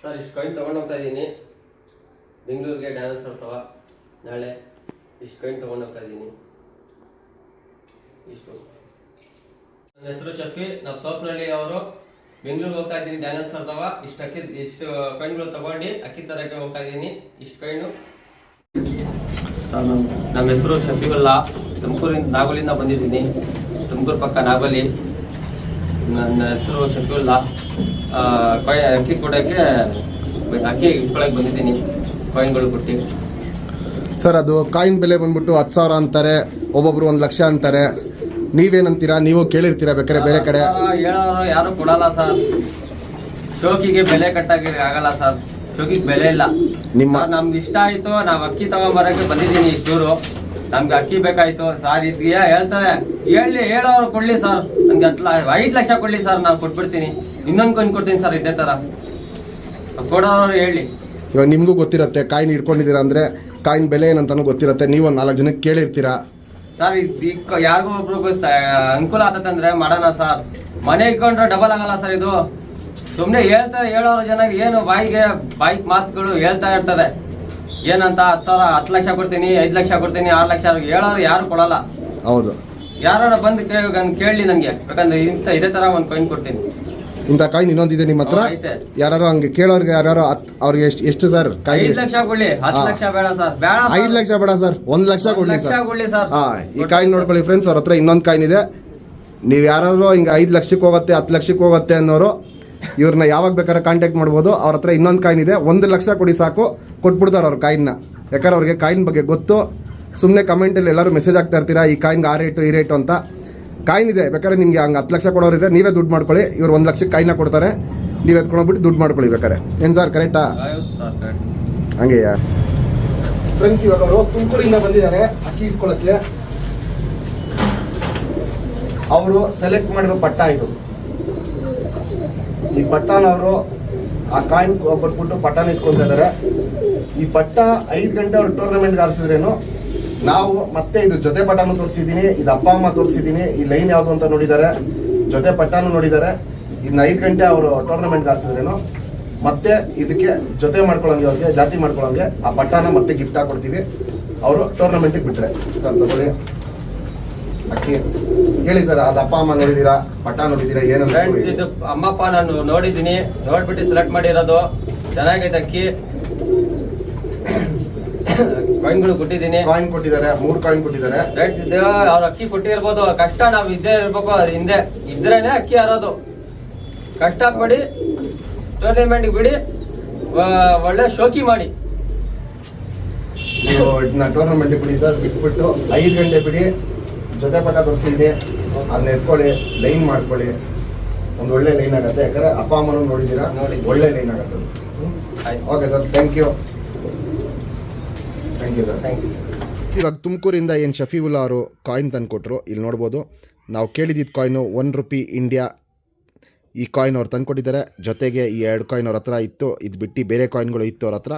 Sir ಇಷ್ಟು coin ತೊಗೊಂಡು ಹೋಗ್ತಾ ಇದ್ದೀನಿ ಬೆಂಗಳೂರಿಗೆ ಡ್ಯಾನ್ಸ್ ಆಡ್ತಾವ ನಾಳೆ ಇಷ್ಟು ಕಾಯಿನ್ ತೊಗೊಂಡು ಹೋಗ್ತಾ ಇದ್ದೀನಿ ಇಷ್ಟು ನನ್ನ ಹೆಸರು ಶಫಿ ನಾವು ಸೋಪ್ನಳ್ಳಿ ಅವರು ಬೆಂಗಳೂರಿಗೆ ಹೋಗ್ತಾ ಇದ್ದೀನಿ ಡ್ಯಾನ್ಸ್ ಆಡ್ತಾವ ಇಷ್ಟು ಕಾಯಿನ್ಗಳು ತಗೊಂಡು ಅಕ್ಕಿ ತರಕ್ಕೆ ಹೋಗ್ತಾ ಇದ್ದೀನಿ ಇಷ್ಟು ಕಾಯಿನು ನಮ್ಮ ಹೆಸರು ಶಫೀವುಲ್ಲಾ ತುಮಕೂರಿಂದ ನಾಗೋಲಿಂದ ಬಂದಿದ್ದೀನಿ ತುಮಕೂರು ಪಕ್ಕ ನಾಗೋಲಿ ನನ್ನ ಹೆಸರು ಶಫೀವುಲ್ಲಾ ಅಕ್ಕಿ ಕೊಡೋಕ್ಕೆ ಅಕ್ಕಿ ಇಸ್ಕೊಳಕ್ಕೆ ಬಂದಿದ್ದೀನಿ ಕಾಯಿನ್ಗಳು ಕೊಟ್ಟು ಸರ್ ಅದು ಕಾಯಿನ್ ಬೆಲೆ ಬಂದ್ಬಿಟ್ಟು 10,000 ಅಂತಾರೆ, ಒಬ್ಬೊಬ್ರು 1 ಲಕ್ಷ ಅಂತಾರೆ. ನೀವೇನಂತೀರಾ? ನೀವು ಕೇಳಿರ್ತೀರಾ ಬೇಕಾದ್ರೆ ಬೇರೆ ಕಡೆ? ಹೇಳೋರು ಯಾರು ಕೊಡಲ್ಲ ಸರ್. ಶೋಕಿಗೆ ಬೆಲೆ ಕಟ್ಟಾಗಿ ಆಗಲ್ಲ ಸರ್. ಶೋಕಿಗೆ ಬೆಲೆ ಇಲ್ಲ. ನಮ್ಗೆ ಇಷ್ಟ ಆಯ್ತು, ನಾವು ಅಕ್ಕಿ ತಗೊಂಬರಕ್ಕೆ ಬಂದಿದ್ದೀನಿ ಇಷ್ಟೂರು. ನಮ್ಗೆ ಅಕ್ಕಿ ಬೇಕಾಯ್ತು ಸರ್. ಇದಕ್ಕೆ ಹೇಳ್ತಾರೆ ಹೇಳೋರು ಕೊಡ್ಲಿ ಸರ್. ನಮ್ಗೆ 5 ಲಕ್ಷ ಕೊಡ್ಲಿ ಸರ್, ನಾನು ಕೊಟ್ಬಿಡ್ತೀನಿ. ಇನ್ನೊಂದು ಕಾಯಿನ್ ಕೊಡ್ತೀನಿ ಸರ್ ಇದೇ ತರ ಕೊಡೋರು ಹೇಳಿ. ಇವಾಗ ನಿಮಗೂ ಗೊತ್ತಿರುತ್ತೆ ಕಾಯಿನ್ ಇಟ್ಕೊಂಡಿದ್ದೀರಾ ಅಂದ್ರೆ ಕಾಯಿನ್ ಬೆಲೆ ಏನಂತಾನು ಗೊತ್ತಿರುತ್ತೆ. ನೀವು 4 ಜನಕ್ಕೆ ಕೇಳಿರ್ತೀರಾ ಸರ್. ಯಾರಿಗೂ ಒಬ್ರಿಗೂ ಅನುಕೂಲ ಆಗ್ತಂದ್ರೆ ಮಾಡೋಣ ಸರ್. ಮನೆ ಇಟ್ಕೊಂಡ್ರೆ ಡಬಲ್ ಆಗಲ್ಲ ಸರ್. ಇದು ಸುಮ್ಮನೆ ಹೇಳೋರು ಜನ ಏನು ಬಾಯಿಗೆ ಮಾತುಗಳು ಹೇಳ್ತಾ ಇರ್ತಾರೆ. ಏನಂತ 10 ಲಕ್ಷ ಕೊಡ್ತೀನಿ, 5 ಲಕ್ಷ ಕೊಡ್ತೀನಿ, 6 ಲಕ್ಷ ಹೇಳೋರು ಯಾರು ಕೊಡಲ್ಲ. ಹೌದು, ಯಾರು ಬಂದು ಕೇಳಲಿ ನನಗೆ ಬೇಕಂದ್ರೆ ಇದೇ ತರ ಒಂದು ಕಾಯಿನ್ ಕೊಡ್ತೀನಿ. ಇಂಥ ಕಾಯಿನ್ ಇನ್ನೊಂದಿದೆ ನಿಮ್ಮ ಹತ್ರ? ಯಾರು ಹಂಗೆ ಕೇಳೋರ್ಗೆ ಯಾರು ಅವ್ರಿಗೆ ಎಷ್ಟು ಸರ್? 5 ಲಕ್ಷ ಕೊಡ್ಲಿ, 10 ಲಕ್ಷ ಬೇಡ ಸರ್. 5 ಲಕ್ಷ ಬೇಡ ಸರ್, 1 ಲಕ್ಷ ಕೊಡ್ಲಿ ಸರ್. ಈ ಕಾಯಿನ್ ನೋಡ್ಕೊಳ್ಳಿ ಫ್ರೆಂಡ್ಸ್, ಅವ್ರ ಹತ್ರ ಇನ್ನೊಂದು ಕಾಯಿನ್ ಇದೆ. ನೀವು ಯಾರಾದ್ರೂ ಹಿಂಗೆ 5 ಲಕ್ಷಕ್ಕೆ ಹೋಗುತ್ತೆ, 10 ಲಕ್ಷಕ್ಕೆ ಹೋಗುತ್ತೆ ಅನ್ನೋರು ಇವ್ರನ್ನ ಯಾವಾಗ ಬೇಕಾದ್ರೆ ಕಾಂಟ್ಯಾಕ್ಟ್ ಮಾಡ್ಬೋದು. ಅವ್ರ ಹತ್ರ ಇನ್ನೊಂದು ಕಾಯಿನ್ ಇದೆ. 1 ಲಕ್ಷ ಕೊಡಿ ಸಾಕು, ಕೊಟ್ಬಿಡ್ತಾರೆ ಅವ್ರ ಕಾಯಿನ್ನ. ಯಾಕಂದ್ರೆ ಅವ್ರಿಗೆ ಕಾಯಿನ್ ಬಗ್ಗೆ ಗೊತ್ತು. ಸುಮ್ಮನೆ ಕಮೆಂಟಲ್ಲಿ ಎಲ್ಲರೂ ಮೆಸೇಜ್ ಆಗ್ತಾ ಇರ್ತೀರಾ ಈ ಕಾಯಿನ್ಗೆ ಆ ರೇಟು ಈ ರೇಟು ಅಂತ. ಕಾಯಿನ್ ಇದೆ, ಬೇಕಾದ್ರೆ ನಿಮಗೆ ಹಂಗೆ 10 ಲಕ್ಷ ಕೊಡೋರಿದೆ, ನೀವೇ ದುಡ್ಡು ಮಾಡ್ಕೊಳ್ಳಿ. ಇವ್ರು 1 ಲಕ್ಷಕ್ಕೆ ಕಾಯಿನ ಕೊಡ್ತಾರೆ, ನೀವು ಎತ್ಕೊಂಡೋಗ್ಬಿಟ್ಟು ದುಡ್ಡು ಮಾಡ್ಕೊಳ್ಳಿ ಬೇಕಾರೆ. ಏನು ಸರ್, ಕರೆಕ್ಟಾ? ಹಂಗೆ ಫ್ರೆಂಡ್ಸ್, ಇವಾಗ ಅವರು ತುಮಕೂರಿಂದ ಬಂದಿದ್ದಾರೆ ಅಕ್ಕಿ ಇಸ್ಕೊಳ್ಳೋಕ್ಕೆ. ಅವರು ಸೆಲೆಕ್ಟ್ ಮಾಡಿರೋ ಪಟ್ಟ ಇದು. ಈ ಪಟ್ಟನವರು ಆ ಕಾಯಿನ್ ಕೊಟ್ಬಿಟ್ಟು ಪಟ್ಟನ ಇಸ್ಕೊಳ್ತಾ ಇದ್ದಾರೆ. ಈ ಪಟ್ಟ 5 ಗಂಟೆ ಅವ್ರು ಟೂರ್ನಮೆಂಟ್ಗೆ ಆರಿಸಿದ್ರೇನು, ನಾವು ಮತ್ತೆ ಇದು ಜೊತೆ ಪಟ್ಟನು ತೋರಿಸಿದ್ದೀನಿ, ಇದು ಅಪ್ಪ ಅಮ್ಮ ತೋರಿಸಿದ್ದೀನಿ. ಈ ಲೈನ್ ಯಾವುದು ಅಂತ ನೋಡಿದ್ದಾರೆ, ಜೊತೆ ಪಟ್ಟನು ನೋಡಿದ್ದಾರೆ. ಇದನ್ನ 5 ಗಂಟೆ ಅವರು ಟೂರ್ನಮೆಂಟ್ಗೆ ಆರಿಸಿದ್ರೇನು, ಮತ್ತೆ ಇದಕ್ಕೆ ಜೊತೆ ಮಾಡ್ಕೊಳ್ಳೋಂಗೆ, ಅವ್ರಿಗೆ ಜಾತಿ ಮಾಡ್ಕೊಳ್ಳೋಂಗೆ ಆ ಪಟ್ಟನ ಮತ್ತೆ ಗಿಫ್ಟ್ ಹಾಕೊಡ್ತೀವಿ. ಅವರು ಟೂರ್ನಮೆಂಟಿಗೆ ಬಿಟ್ಟರೆ. ಸರ್ ತಗೊಳ್ಳಿ ಅಕ್ಕಿ. ಹೇಳಿ ಸರ್, ಅದು ಅಪ್ಪ ಅಮ್ಮ ನೋಡಿದ್ದೀರಾ, ಪಟ್ಟ ನೋಡಿದ್ದೀರಾ, ಏನು? ಇದು ಅಮ್ಮಪ್ಪ ನಾನು ನೋಡಿದ್ದೀನಿ, ನೋಡ್ಬಿಟ್ಟು ಸೆಲೆಕ್ಟ್ ಮಾಡಿರೋದು. ಚೆನ್ನಾಗೈತೆ ಅಕ್ಕಿ. ಕಾಯಿನ್ಗಳು ಕೊಟ್ಟಿದ್ದೀನಿ. ಕಾಯಿನ್ ಕೊಟ್ಟಿದ್ದಾರೆ, 3 ಕಾಯಿನ್ ಕೊಟ್ಟಿದ್ದಾರೆ. ಅವ್ರ ಅಕ್ಕಿ ಕೊಟ್ಟಿರ್ಬೋದು. ಕಷ್ಟ ನಾವು ಇದ್ದೇ ಇರ್ಬೇಕು, ಅದು ಹಿಂದೆ ಇದ್ರೇನೆ ಅಕ್ಕಿ ಹಾರೋದು. ಕಷ್ಟ ಪಡಿ ಟೂರ್ನಮೆಂಟ್ ಬಿಡಿ, ಒಳ್ಳೆ ಶೋಕಿ ಮಾಡಿ. ನೀವು ಇದನ್ನ ಟೂರ್ನಮೆಂಟ್ ಬಿಡಿ ಸರ್, ಬಿಟ್ಬಿಟ್ಟು 5 ಗಂಟೆ ಬಿಡಿ. ಜೊತೆ ಪಟ್ಟ ತೋರಿಸಿದ್ದೀನಿ, ಅದನ್ನ ಎತ್ಕೊಳ್ಳಿ, ಲೈನ್ ಮಾಡ್ಕೊಳ್ಳಿ. ಒಂದು ಒಳ್ಳೆ ಲೈನ್ ಆಗುತ್ತೆ. ಯಾಕಂದ್ರೆ ಅಪ್ಪ ಅಮ್ಮನೂ ನೋಡಿದ್ದೀರಾ, ಒಳ್ಳೆ ಲೈನ್ ಆಗುತ್ತೆ. Okay sir, thank you sir. ಇವಾಗ ತುಮಕೂರಿಂದ ಏನು ಶಫೀವುಲ್ಲಾ ಅವರು ಕಾಯಿನ್ ತಂದು ಕೊಟ್ಟರು. ಇಲ್ಲಿ ನೋಡ್ಬೋದು, ನಾವು ಕೇಳಿದ್ದಿದ್ದು ಕಾಯಿನು 1 ರೂಪಿ ಇಂಡಿಯಾ. ಈ ಕಾಯಿನ್ ಅವ್ರು ತಂದು ಕೊಟ್ಟಿದ್ದಾರೆ. ಜೊತೆಗೆ ಈ 2 ಕಾಯಿನ್ ಅವ್ರ ಹತ್ರ ಇತ್ತು. ಇದು ಬಿಟ್ಟು ಬೇರೆ ಕಾಯಿನ್ಗಳು ಇತ್ತು ಅವ್ರ ಹತ್ರ.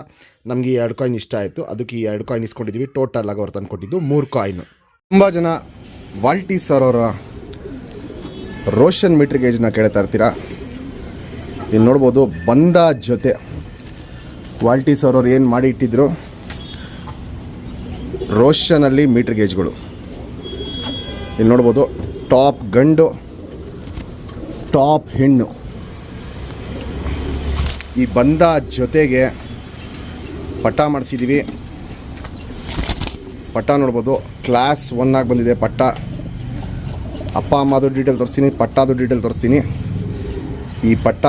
ನಮಗೆ ಈ 2 ಕಾಯಿನ್ ಇಷ್ಟ ಆಯಿತು, ಅದಕ್ಕೆ ಈ 2 ಕಾಯಿನ್ ಇಸ್ಕೊಂಡಿದ್ವಿ. ಟೋಟಲ್ ಆಗಿ ಅವ್ರು ತಂದು ಕೊಟ್ಟಿದ್ದು 3 ಕಾಯಿನು. ತುಂಬ ಜನ ವಾಲ್ಟಿ ಸರ್ ಅವರ ರೋಷನ್ ಮೀಟ್ರ್ ಗೇಜ್ನ ಕೇಳ್ತಾ ಇರ್ತೀರಾ. ಇಲ್ಲಿ ನೋಡ್ಬೋದು, ಬಂದ ಜೊತೆ ವಾಲ್ಟಿ ಸರ್ ಅವ್ರು ಏನು ಮಾಡಿ ಇಟ್ಟಿದ್ರು, ರೋಷನಲ್ಲಿ ಮೀಟ್ರ್ ಗೇಜ್ಗಳು. ಇಲ್ಲಿ ನೋಡ್ಬೋದು, ಟಾಪ್ ಗಂಡು, ಟಾಪ್ ಹೆಣ್ಣು. ಈ ಬಂದ ಜೊತೆಗೆ ಪಟ್ಟ ಮಾಡಿಸಿದ್ದೀವಿ. ಪಟ್ಟ ನೋಡ್ಬೋದು, ಕ್ಲಾಸ್ 1 ಆಗಿ ಬಂದಿದೆ ಪಟ್ಟ. ಅಪ್ಪ ಅಮ್ಮದು ಡೀಟೇಲ್ ತೋರಿಸ್ತೀನಿ, ಪಟ್ಟದು ಡೀಟೇಲ್ ತೋರಿಸ್ತೀನಿ. ಈ ಪಟ್ಟ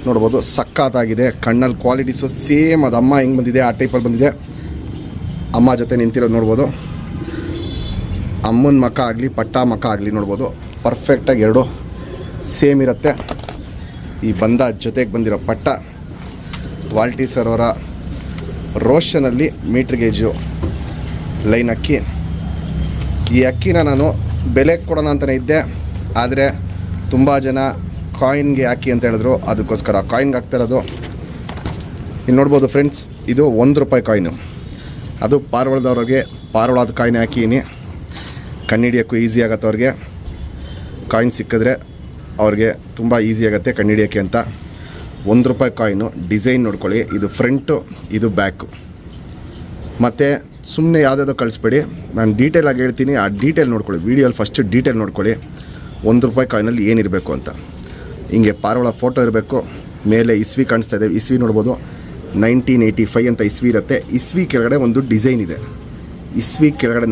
ನೋಡ್ಬೋದು, ಸಕ್ಕತ್ತಾಗಿದೆ. ಕಣ್ಣಲ್ಲಿ ಕ್ವಾಲಿಟೀಸು ಸೇಮ್ ಅದು ಅಮ್ಮ ಹೆಂಗೆ ಬಂದಿದೆ ಆ ಟೈಪಲ್ಲಿ ಬಂದಿದೆ. ಅಮ್ಮ ಜೊತೆ ನಿಂತಿರೋದು ನೋಡ್ಬೋದು. ಅಮ್ಮನ ಮಕ್ಕ ಆಗಲಿ ಪಟ್ಟ ಮಕ್ಕ ಆಗಲಿ ನೋಡ್ಬೋದು, ಪರ್ಫೆಕ್ಟಾಗಿ 2 ಸೇಮ್ ಇರುತ್ತೆ. ಈ ಬಂದ ಜೊತೆಗೆ ಬಂದಿರೋ ಪಟ್ಟ ವಾಲ್ಟಿ ಸರ್ ಅವರ ರೋಷನಲ್ಲಿ ಮೀಟ್ರ್ ಗೇಜು ಲೈನ್ ಅಕ್ಕಿ. ಈ ಅಕ್ಕಿನ ನಾನು ಬೆಲೆಗೆ ಕೊಡೋಣ ಅಂತಲೇ ಇದ್ದೆ, ಆದರೆ ತುಂಬ ಜನ ಕಾಯಿನ್ಗೆ ಹಾಕಿ ಅಂತ ಹೇಳಿದ್ರು, ಅದಕ್ಕೋಸ್ಕರ ಕಾಯಿನ್ಗೆ ಹಾಕ್ತಿರೋದು. ಇಲ್ಲಿ ನೋಡ್ಬೋದು ಫ್ರೆಂಡ್ಸ್, ಇದು 1 ರೂಪಾಯಿ ಕಾಯಿನು. ಅದು ಪಾರ್ವಾಳದವ್ರಿಗೆ ಪಾರ್ವಾಳದ ಕಾಯಿನ್ ಹಾಕಿನಿ. ಕಣ್ಣಿಡಿಯೋಕ್ಕೂ ಈಸಿ ಆಗುತ್ತೆ ಅವ್ರಿಗೆ. ಕಾಯಿನ್ ಸಿಕ್ಕಿದ್ರೆ ಅವ್ರಿಗೆ ತುಂಬ ಈಸಿ ಆಗುತ್ತೆ ಕಣ್ಣಿಡಿಯೋಕ್ಕೆ ಅಂತ. ₹1 ಕಾಯಿನು. ಡಿಸೈನ್ ನೋಡ್ಕೊಳ್ಳಿ, ಇದು ಫ್ರಂಟು, ಇದು ಬ್ಯಾಕು. ಮತ್ತು ಸುಮ್ಮನೆ ಯಾವುದಾದ್ರು ಕಳಿಸ್ಬೇಡಿ, ನಾನು ಡೀಟೇಲಾಗಿ ಹೇಳ್ತೀನಿ, ಆ ಡೀಟೇಲ್ ನೋಡ್ಕೊಳ್ಳಿ. ವೀಡಿಯೋಲ್ಲಿ ಫಸ್ಟ್ ಡೀಟೇಲ್ ನೋಡ್ಕೊಳ್ಳಿ, ₹1 ಕಾಯಿನಲ್ಲಿ ಏನಿರಬೇಕು ಅಂತ. ಹಿಂಗೆ ಪಾರಿವಾಳ ಫೋಟೋ ಇರಬೇಕು, ಮೇಲೆ ಇಸ್ವಿ ಕಾಣಿಸ್ತಾ ಇದೆ, ಇಸ್ವಿ ನೋಡ್ಬೋದು, 1985 ಅಂತ ಇಸ್ವಿ ಇರುತ್ತೆ. ಇಸ್ವಿ ಕೆಳಗಡೆ ಒಂದು ಡಿಸೈನ್ ಇದೆ. ಇಸ್ವಿ ಕೆಳಗಡೆ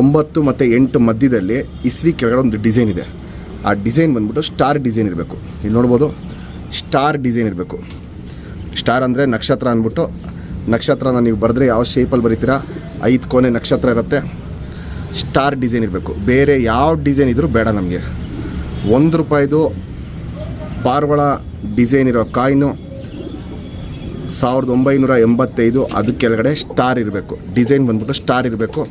9 ಮತ್ತು 8 ಮಧ್ಯದಲ್ಲಿ ಇಸ್ವಿ ಕೆಳಗಡೆ ಒಂದು ಡಿಸೈನ್ ಇದೆ. ಆ ಡಿಸೈನ್ ಬಂದ್ಬಿಟ್ಟು ಸ್ಟಾರ್ ಡಿಸೈನ್ ಇರಬೇಕು. ಇಲ್ಲಿ ನೋಡ್ಬೋದು, ಸ್ಟಾರ್ ಡಿಸೈನ್ ಇರಬೇಕು. ಸ್ಟಾರ್ ಅಂದರೆ ನಕ್ಷತ್ರ ಅಂದ್ಬಿಟ್ಟು, ನಕ್ಷತ್ರನ ನೀವು ಬರೆದ್ರೆ ಯಾವ ಶೇಪಲ್ಲಿ ಬರೀತೀರಾ 5 ಕೋಣೆ ನಕ್ಷತ್ರ ಇರುತ್ತೆ. ಸ್ಟಾರ್ ಡಿಸೈನ್ ಇರಬೇಕು, ಬೇರೆ ಯಾವ ಡಿಸೈನ್ ಇದ್ದರೂ ಬೇಡ ನಮಗೆ. ₹1 ಪಾರಿವಾಳ ಡಿಸೈನ್ ಇರೋ ಕಾಯಿನು 1985. ಅದು ಕೆಳಗಡೆ ಸ್ಟಾರ್ ಇರಬೇಕು, ಡಿಸೈನ್ ಬಂದ್ಬಿಟ್ಟು ಸ್ಟಾರ್ ಇರಬೇಕು.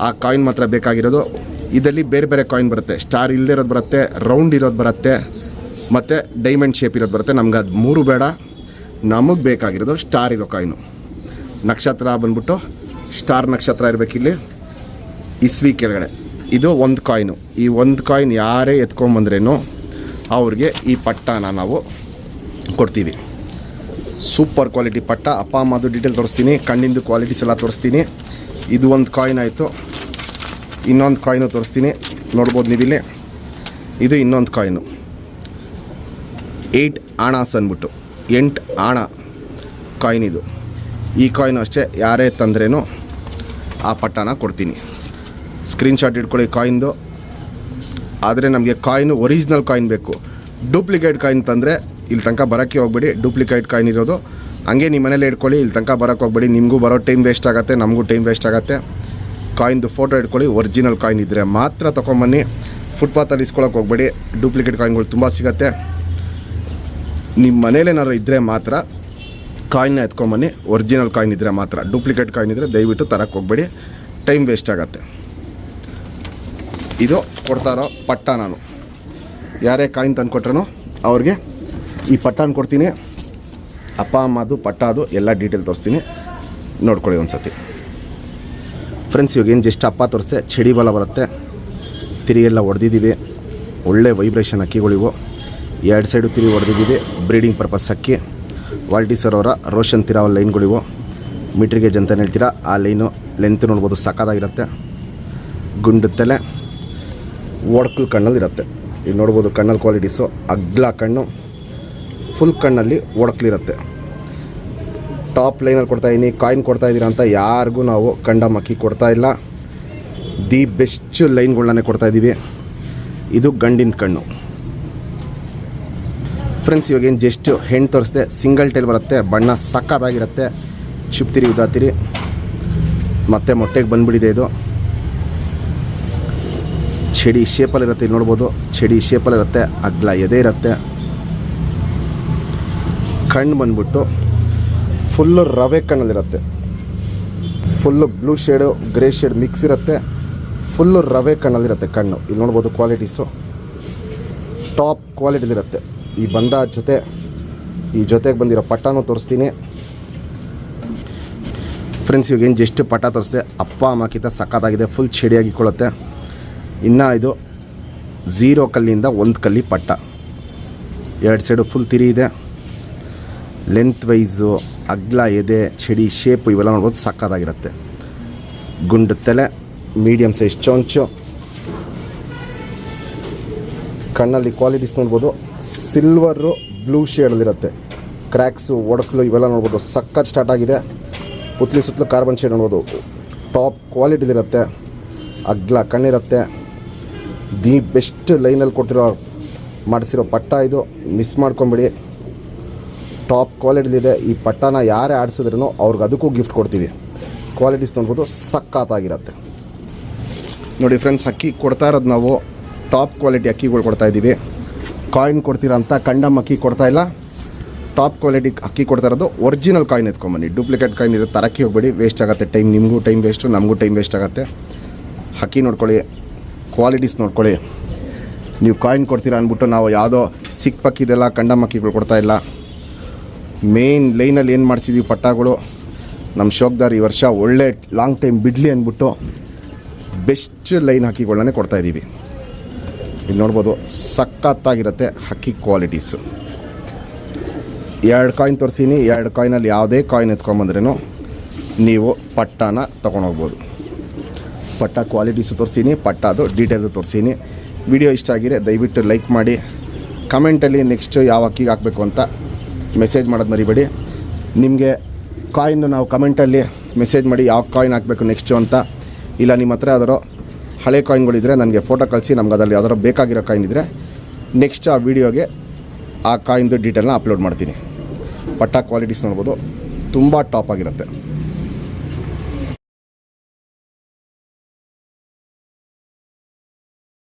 ಆ ಕಾಯಿನ್ ಮಾತ್ರ ಬೇಕಾಗಿರೋದು. ಇದರಲ್ಲಿ ಬೇರೆ ಬೇರೆ ಕಾಯಿನ್ ಬರುತ್ತೆ, ಸ್ಟಾರ್ ಇಲ್ಲದೆ ಇರೋದು ಬರುತ್ತೆ, ರೌಂಡ್ ಇರೋದು ಬರುತ್ತೆ, ಮತ್ತು ಡೈಮಂಡ್ ಶೇಪ್ ಇರೋದು ಬರುತ್ತೆ. ನಮ್ಗೆ ಅದು 3 ಬೇಡ, ನಮಗೆ ಬೇಕಾಗಿರೋದು ಸ್ಟಾರ್ ಇರೋ ಕಾಯಿನು. ನಕ್ಷತ್ರ ಬಂದ್ಬಿಟ್ಟು ಸ್ಟಾರ್ ನಕ್ಷತ್ರ ಇರಬೇಕಿಲ್ಲಿ ಇಸ್ವಿ ಕೆಳಗಡೆ. ಇದು 1 ಕಾಯಿನು. ಈ 1 ಕಾಯಿನ್ ಯಾರೇ ಎತ್ಕೊಂಬಂದ್ರೇನು ಅವ್ರಿಗೆ ಈ ಪಟ್ಟನ ನಾವು ಕೊಡ್ತೀವಿ. ಸೂಪರ್ ಕ್ವಾಲಿಟಿ ಪಟ್ಟ. ಅಪ್ಪ ಅಮ್ಮದು ಡೀಟೇಲ್ ತೋರಿಸ್ತೀನಿ, ಕಣ್ಣಿಂದು ಕ್ವಾಲಿಟೀಸ್ ಎಲ್ಲ ತೋರಿಸ್ತೀನಿ. ಇದು 1 ಕಾಯಿನ್ ಆಯಿತು. ಇನ್ನೊಂದು ಕಾಯಿನು ತೋರಿಸ್ತೀನಿ, ನೋಡ್ಬೋದು ನೀವಿಲ್ಲಿ. ಇದು ಇನ್ನೊಂದು ಕಾಯಿನು, 8 ಆಣಾಸ್ ಅಂದ್ಬಿಟ್ಟು 8 ಆಣ ಕಾಯಿನ್ ಇದು. ಈ ಕಾಯಿನು ಅಷ್ಟೇ, ಯಾರೇ ತಂದ್ರೇನು ಆ ಪಟ್ಟನ ಕೊಡ್ತೀನಿ. ಸ್ಕ್ರೀನ್ಶಾಟ್ ಇಟ್ಕೊಳ್ಳಿ ಕಾಯಿನ್ದು. ಆದರೆ ನಮಗೆ ಕಾಯಿನು ಒರಿಜಿನಲ್ ಕಾಯಿನ್ ಬೇಕು. ಡೂಪ್ಲಿಕೇಟ್ ಕಾಯಿನ್ ತಂದರೆ ಇಲ್ಲಿ ತನಕ ಬರೋಕ್ಕೆ ಹೋಗ್ಬೇಡಿ. ಡೂಪ್ಲಿಕೇಟ್ ಕಾಯಿನ್ ಇರೋದು ಹಂಗೆ ನಿಮ್ಮ ಮನೇಲಿ ಇಟ್ಕೊಳ್ಳಿ, ಇಲ್ಲಿ ತನಕ ಬರೋಕ್ಕೆ ಹೋಗ್ಬೇಡಿ. ನಿಮಗೂ ಬರೋ ಟೈಮ್ ವೇಸ್ಟ್ ಆಗುತ್ತೆ, ನಮಗೂ ಟೈಮ್ ವೇಸ್ಟ್ ಆಗುತ್ತೆ. ಕಾಯಿನ್ದು ಫೋಟೋ ಇಟ್ಕೊಳ್ಳಿ, ಒರಿಜಿನಲ್ ಕಾಯಿನ್ ಇದ್ದರೆ ಮಾತ್ರ ತೊಗೊಂಬನ್ನಿ. ಫುಟ್ಪಾತಲ್ಲಿ ಇಸ್ಕೊಳ್ಳೋಕೆ ಹೋಗ್ಬೇಡಿ, ಡೂಪ್ಲಿಕೇಟ್ ಕಾಯಿನ್ಗಳು ತುಂಬ ಸಿಗುತ್ತೆ. ನಿಮ್ಮ ಮನೇಲೇನಾದ್ರು ಇದ್ದರೆ ಮಾತ್ರ ಕಾಯಿನ್ನ ಎತ್ಕೊಂಬನ್ನಿ, ಒರಿಜಿನಲ್ ಕಾಯಿನ್ ಇದ್ದರೆ ಮಾತ್ರ. ಡೂಪ್ಲಿಕೇಟ್ ಕಾಯಿನ್ ಇದ್ದರೆ ದಯವಿಟ್ಟು ತರಕ್ಕೆ ಹೋಗ್ಬೇಡಿ, ಟೈಮ್ ವೇಸ್ಟ್ ಆಗುತ್ತೆ. ಇದು ಕೊಡ್ತಾ ಇರೋ ಪಟ್ಟ. ನಾನು ಯಾರೇ ಕಾಯಿನ್ ತಂದು ಕೊಟ್ರೂ ಅವ್ರಿಗೆ ಈ ಪಟ್ಟಾನ ಕೊಡ್ತೀನಿ. ಅಪ್ಪ ಅಮ್ಮದು ಪಟ್ಟ ಅದು ಎಲ್ಲ ಡೀಟೇಲ್ ತೋರಿಸ್ತೀನಿ, ನೋಡ್ಕೊಳ್ಳಿ ಒಂದು ಸತಿ. ಫ್ರೆಂಡ್ಸ್, ಇವಾಗ ಏನು ಜಸ್ಟ್ ಅಪ್ಪ ತೋರಿಸ್ತೆ, ಚಡಿ ಬಲ ಬರುತ್ತೆ, ತಿರಿ ಎಲ್ಲ ಹೊಡೆದಿದ್ದೀವಿ. ಒಳ್ಳೆ ವೈಬ್ರೇಷನ್ ಅಕ್ಕಿಗಳಿವು, 2 ಸೈಡು ತಿರಿ ಹೊಡೆದಿದ್ದೀವಿ. ಬ್ರೀಡಿಂಗ್ ಪರ್ಪಸ್ ಅಕ್ಕಿ. ವಾಲ್ಟಿ ಸರ್ ಅವರ ರೋಷನ್ ತಿರಾವ ಲೈನ್ಗಳಿವು. ಮೀಟ್ರಿಗೆ ಅಂತ ಹೇಳ್ತೀರಾ, ಆ ಲೈನು ಲೆಂತ್ ನೋಡ್ಬೋದು, ಸಕ್ಕತ್ತಾಗಿರುತ್ತೆ. ಗುಂಡು ತಲೆ, ಒಡ್ಕಲ್ ಕಣ್ಣಲ್ಲಿ ಇರುತ್ತೆ. ಈಗ ನೋಡ್ಬೋದು ಕಣ್ಣಲ್ಲಿ ಕ್ವಾಲಿಟೀಸು. ಅಗ್ಲ ಕಣ್ಣು, ಫುಲ್ ಕಣ್ಣಲ್ಲಿ ಒಡಕ್ಲಿರುತ್ತೆ. ಟಾಪ್ ಲೈನಲ್ಲಿ ಕೊಡ್ತಾಯಿದ್ದೀನಿ. ಕಾಯಿನ್ ಕೊಡ್ತಾಯಿದ್ದೀರಾ ಅಂತ ಯಾರಿಗೂ ನಾವು ಕಂಡಮ್ ಅಕ್ಕಿ ಕೊಡ್ತಾಯಿಲ್ಲ. The best ಲೈನ್ಗಳನ್ನೇ ಕೊಡ್ತಾಯಿದ್ದೀವಿ. ಇದು ಗಂಡಿನ ಕಣ್ಣು. ಫ್ರೆಂಡ್ಸ್, ಇವಾಗೇನು ಜಸ್ಟ್ ಹೆಣ್ಣು ತೋರಿಸ್ದೆ, ಸಿಂಗಲ್ ಟೈಲ್ ಬರುತ್ತೆ, ಬಣ್ಣ ಸಕ್ಕತ್ತಾಗಿರುತ್ತೆ. ಚುಪ್ತಿರಿ ಉದಾತಿರಿ, ಮತ್ತೆ ಮೊಟ್ಟೆಗೆ ಬಂದುಬಿಟ್ಟಿದೆ. ಇದು ಚಡಿ ಶೇಪಲ್ಲಿರುತ್ತೆ, ನೋಡ್ಬೋದು. ಚಡಿ ಶೇಪಲ್ಲಿರುತ್ತೆ, ಅಗ್ಲ ಎದೆ ಇರುತ್ತೆ. ಕಣ್ಣು ಬಂದ್ಬಿಟ್ಟು ಫುಲ್ಲು ರವೆ ಕಣ್ಣಲ್ಲಿರುತ್ತೆ. Full blue shade grey shade mix ಇರುತ್ತೆ. ಫುಲ್ಲು ರವೆ ಕಣ್ಣಲ್ಲಿರುತ್ತೆ ಕಣ್ಣು. ಇಲ್ಲಿ ನೋಡ್ಬೋದು ಕ್ವಾಲಿಟೀಸು ಟಾಪ್ ಕ್ವಾಲಿಟಿಲಿರುತ್ತೆ. ಈ ಬಂದ ಜೊತೆ, ಈ ಜೊತೆಗೆ ಬಂದಿರೋ ಪಟ್ಟಾನು ತೋರಿಸ್ತೀನಿ. ಫ್ರೆಂಡ್ಸ್, ಇವಾಗೇನು ಜಸ್ಟ್ ಪಟ್ಟ ತೋರಿಸ್ದೆ, ಅಪ್ಪ ಅಮ್ಮಕ್ಕಿಂತ ಸಕ್ಕತ್ತಾಗಿದೆ. ಫುಲ್ ಚಡಿಯಾಗಿಕೊಳ್ಳುತ್ತೆ. ಇನ್ನು ಇದು 0 ಕಲ್ಲಿಂದ 1 ಕಲ್ಲಿ ಪಟ್ಟ. 2 ಸೈಡು ಫುಲ್ ತಿರಿ ಇದೆ. ಲೆಂತ್ ವೈಸು, ಅಗ್ಲ ಎದೆ, ಚಡಿ ಶೇಪು ಇವೆಲ್ಲ ನೋಡ್ಬೋದು, ಸಕ್ಕತ್ತಾಗಿರುತ್ತೆ. ಗುಂಡು ತಲೆ, ಮೀಡಿಯಮ್ ಸೈಜ್ ಚೊಂಚು. ಕಣ್ಣಲ್ಲಿ ಕ್ವಾಲಿಟೀಸ್ ನೋಡ್ಬೋದು, ಸಿಲ್ವರು ಬ್ಲೂ ಶೇಡಲ್ಲಿರುತ್ತೆ. ಕ್ರ್ಯಾಕ್ಸು, ಒಡಕಲು ಇವೆಲ್ಲ ನೋಡ್ಬೋದು, ಸಕ್ಕತ್ ಸ್ಟಾರ್ಟ್ ಆಗಿದೆ. ಪುತ್ಲಿ ಸುತ್ತಲೂ ಕಾರ್ಬನ್ ಶೇಡ್ ನೋಡ್ಬೋದು, ಟಾಪ್ ಕ್ವಾಲಿಟಿಲಿರುತ್ತೆ. ಅಗ್ಲ ಕಣ್ಣಿರುತ್ತೆ. ದಿ ಬೆಸ್ಟ್ ಲೈನಲ್ಲಿ ಮಾಡಿಸಿರೋ ಪಟ್ಟ ಇದು, ಮಿಸ್ ಮಾಡ್ಕೊಂಬಿಡಿ. ಟಾಪ್ ಕ್ವಾಲಿಟಿಲಿದೆ. ಈ ಪಟ್ಟನ ಯಾರೇ ಆಡಿಸಿದ್ರೂ ಅವ್ರಿಗೆ ಅದಕ್ಕೂ ಗಿಫ್ಟ್ ಕೊಡ್ತೀವಿ. ಕ್ವಾಲಿಟೀಸ್ ನೋಡ್ಬೋದು, ಸಕ್ಕತ್ತಾಗಿರುತ್ತೆ. ನೋಡಿ ಫ್ರೆಂಡ್ಸ್, ಅಕ್ಕಿ ಕೊಡ್ತಾ ಇರೋದು ನಾವು ಟಾಪ್ ಕ್ವಾಲಿಟಿ ಅಕ್ಕಿಗಳು ಕೊಡ್ತಾಯಿದ್ದೀವಿ. ಕಾಯಿನ್ ಕೊಡ್ತೀರಾ ಅಂತ ಕಂಡಮ್ ಅಕ್ಕಿ ಕೊಡ್ತಾಯಿಲ್ಲ. ಟಾಪ್ ಕ್ವಾಲಿಟಿ ಅಕ್ಕಿ ಕೊಡ್ತಾ ಇರೋದು. ಒರಿಜಿನಲ್ ಕಾಯಿನ್ ಎತ್ಕೊಂಬನ್ನಿ. ಡೂಪ್ಲಿಕೇಟ್ ಕಾಯಿನ್ ಇರೋ ತರಕ್ಕೆ ಹೋಗಬೇಡಿ, ವೇಸ್ಟ್ ಆಗುತ್ತೆ ಟೈಮ್. ನಿಮಗೂ ಟೈಮ್ ವೇಸ್ಟು, ನಮಗೂ ಟೈಮ್ ವೇಸ್ಟ್ ಆಗುತ್ತೆ. ಅಕ್ಕಿ ನೋಡ್ಕೊಳ್ಳಿ, ಕ್ವಾಲಿಟೀಸ್ ನೋಡ್ಕೊಳ್ಳಿ. ನೀವು ಕಾಯಿನ್ ಕೊಡ್ತೀರಾ ಅಂದ್ಬಿಟ್ಟು ನಾವು ಯಾವುದೋ ಸಿಕ್ ಪಕ್ಕಿದೆಲ್ಲ ಕಂಡಮ್ ಅಕ್ಕಿಗಳು ಕೊಡ್ತಾಯಿಲ್ಲ. ಮೇನ್ ಲೈನಲ್ಲಿ ಏನು ಮಾಡಿಸಿದ್ದೀವಿ ಪಟ್ಟಗಳು, ನಮ್ಮ ಶೋಕ್ದಾರ್ ಈ ವರ್ಷ ಒಳ್ಳೆ ಲಾಂಗ್ ಟೈಮ್ ಬಿಡಲಿ ಅಂದ್ಬಿಟ್ಟು ಬೆಸ್ಟ್ ಲೈನ್ ಹಕ್ಕಿಗಳನ್ನೇ ಕೊಡ್ತಾಯಿದ್ದೀವಿ. ಇಲ್ಲಿ ನೋಡ್ಬೋದು, ಸಕ್ಕತ್ತಾಗಿರುತ್ತೆ ಹಕ್ಕಿ ಕ್ವಾಲಿಟೀಸು. 2 ಕಾಯಿನ್ ತೋರಿಸೀನಿ. 2 ಕಾಯಿನಲ್ಲಿ ಯಾವುದೇ ಕಾಯಿನ್ ಎತ್ಕೊಂಬಂದ್ರೂ ನೀವು ಪಟ್ಟಾನ ತೊಗೊಂಡೋಗ್ಬೋದು. ಪಟ್ಟ ಕ್ವಾಲಿಟೀಸು ತೋರಿಸೀನಿ, ಪಟ್ಟಾದು ಡೀಟೇಲ್ಸು ತೋರಿಸೀನಿ. ವಿಡಿಯೋ ಇಷ್ಟ ಆಗಿರೆ ದಯವಿಟ್ಟು ಲೈಕ್ ಮಾಡಿ. ಕಮೆಂಟಲ್ಲಿ ನೆಕ್ಸ್ಟು ಯಾವ ಅಕ್ಕಿಗೆ ಹಾಕಬೇಕು ಅಂತ ಮೆಸೇಜ್ ಮಾಡೋದು ಮರಿಬೇಡಿ. ನಿಮಗೆ ಕಾಯಿನ್ನು ನಾವು ಕಮೆಂಟಲ್ಲಿ ಮೆಸೇಜ್ ಮಾಡಿ ಯಾವ ಕಾಯಿನ್ ಹಾಕಬೇಕು ನೆಕ್ಸ್ಟು ಅಂತ. ಇಲ್ಲ ನಿಮ್ಮ ಹತ್ರ ಯಾವ್ದಾರು ಹಳೆ ಕಾಯಿನ್ಗಳಿದ್ರೆ ನನಗೆ ಫೋಟೋ ಕಳಿಸಿ, ನಮ್ಗೆ ಅದರಲ್ಲಿ ಯಾವ್ದಾರು ಬೇಕಾಗಿರೋ ಕಾಯಿನ್ ಇದ್ದರೆ ನೆಕ್ಸ್ಟ್ ಆ ವಿಡಿಯೋಗೆ ಆ ಕಾಯಿನ್ದು ಡೀಟೇಲ್ನ ಅಪ್ಲೋಡ್ ಮಾಡ್ತೀನಿ. ಪಟ್ಟ ಕ್ವಾಲಿಟೀಸ್ ನೋಡ್ಬೋದು, ತುಂಬ ಟಾಪ್ ಆಗಿರುತ್ತೆ.